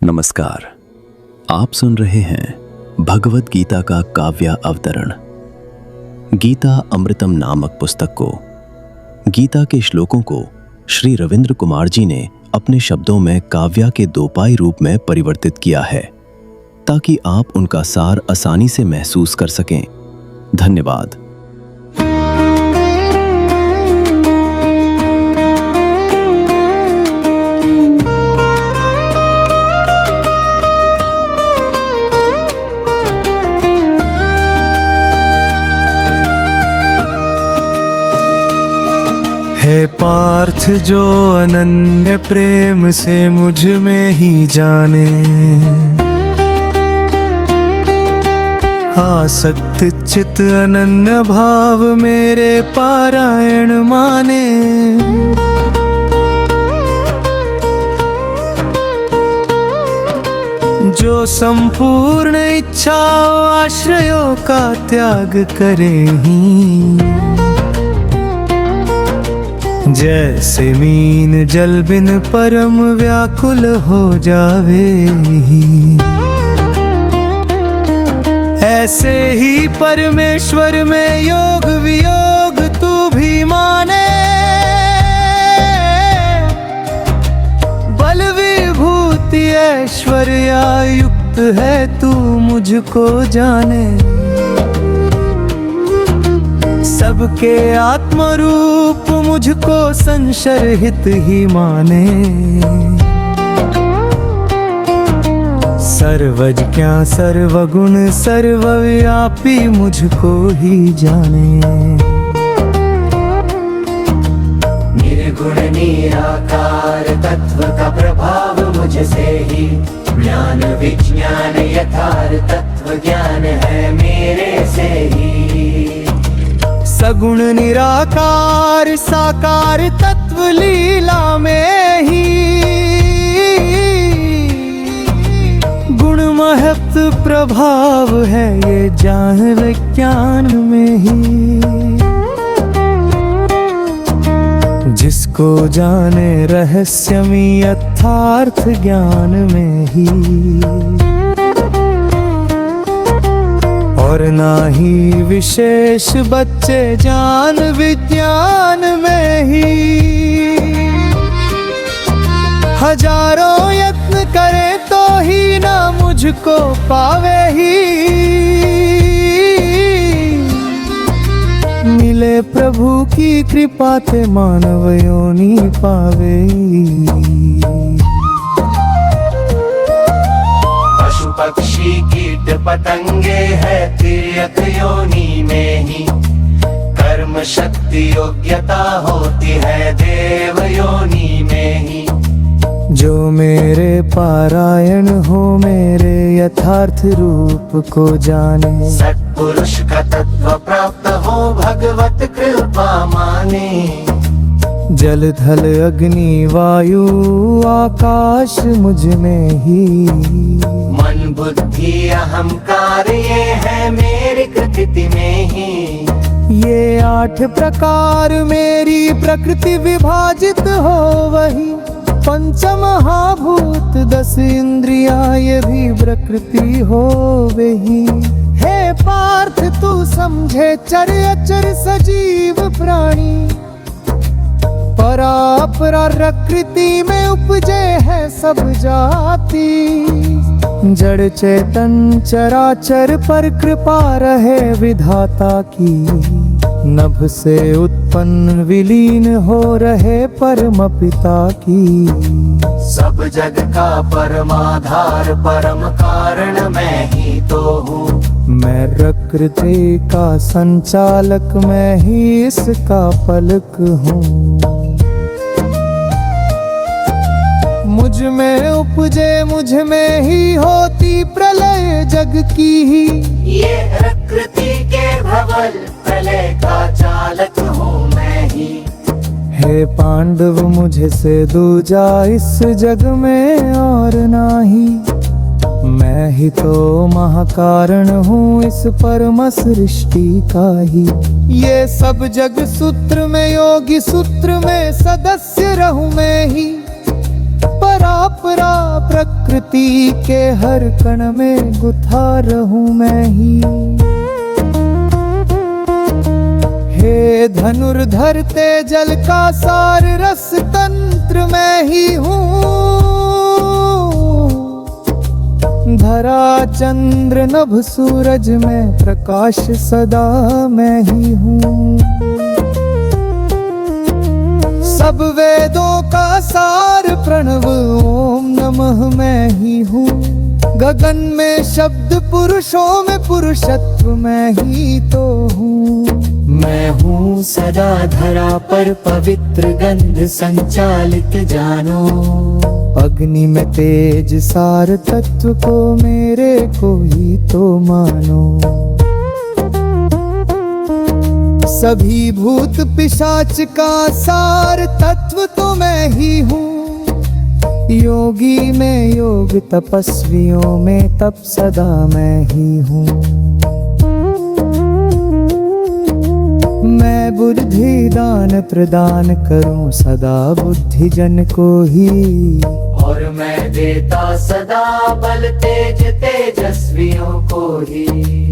नमस्कार। आप सुन रहे हैं भगवत गीता का काव्य अवतरण। गीता अमृतम नामक पुस्तक को, गीता के श्लोकों को श्री रविंद्र कुमार जी ने अपने शब्दों में काव्य के दोपाई रूप में परिवर्तित किया है ताकि आप उनका सार आसानी से महसूस कर सकें। धन्यवाद। हे पार्थ, जो अनन्य प्रेम से मुझ में ही जाने, आसक्त चित अनन्य भाव मेरे पारायण माने। जो संपूर्ण इच्छाओं आश्रयों का त्याग करे ही, जैसे मीन जल बिन परम व्याकुल हो जावे ही, ऐसे ही परमेश्वर में योग वियोग तू भी माने। बल विभूति ऐश्वर्या युक्त है तू मुझको जाने, सबके आत्मरूप मुझको संशरहित ही माने। सर्वज्ञ सर्वगुण सर्वव्यापी मुझको ही जाने। निर्गुण निराकार तत्व का प्रभाव मुझसे ही, ज्ञान विज्ञान यथार्थ तत्व ज्ञान है मेरे से ही। सगुण निराकार साकार तत्व लीला में ही, गुण महत्व प्रभाव है ये जान विज्ञान में ही। जिसको जाने रहस्यमय यथार्थ ज्ञान में ही, और ना ही विशेष बच्चे जान विज्ञान में ही। हजारों यत्न करे तो ही ना मुझको पावे ही, मिले प्रभु की कृपा ते मानव योनि पावे। पक्षी कीट पतंगे है तिर्यक योनि में ही, कर्म शक्ति योग्यता होती है देव योनि में ही। जो मेरे पारायण हो मेरे यथार्थ रूप को जाने, सत्पुरुष का तत्व प्राप्त हो भगवत कृपा माने। जल थल अग्नि वायु आकाश मुझ में ही, मन बुद्धि अहंकार ये है मेरी कृति में ही। ये 8 प्रकार मेरी प्रकृति विभाजित हो वही, पंच महाभूत 10 इंद्रियाँ ये भी प्रकृति हो वही। हे पार्थ, तू समझे चर अचर सजीव प्राणी, परापरा प्रकृति में उपजे है सब जाति। जड़ चेतन चराचर पर कृपा रहे विधाता की, नभ से उत्पन्न विलीन हो रहे परम पिता की। सब जग का परमाधार परम कारण मैं ही तो हूँ, मैं प्रकृति का संचालक मैं ही इसका पलक हूँ। मुझ में उपजे मुझ में ही होती प्रलय जग की ही, ये प्रकृति के भवन प्रलय का चालक हूँ मैं ही। हे पांडव, मुझे से दूजा इस जग में और नाही, मैं ही तो महाकारण हूँ इस परम सृष्टि का ही। ये सब जग सूत्र में योगी सूत्र में सदस्य रहूं मैं ही, परापरा प्रकृति के हर कण में गुथा रहूं मैं ही। हे धनुर्धर तेजल का सार रस तंत्र मैं ही हूँ। धरा चंद्र नभ सूरज में प्रकाश सदा मैं ही हूँ। सब वेदों का सार प्रणव ओम नमः मैं ही हूँ। गगन में शब्द पुरुषों में पुरुषत्व मैं ही तो हूँ। मैं हूँ सदा धरा पर पवित्र गंध संचालित जानो। अग्नि में तेज सार तत्व को मेरे को ही तो मानो। सभी भूत पिशाच का सार तत्व तो मैं ही हूँ। योगी में योग तपस्वियों में तप सदा मैं ही हूँ। मैं बुद्धि दान प्रदान करूं सदा बुद्धि जन को ही। और मैं देता सदा बल तेज तेजस्वियों को ही।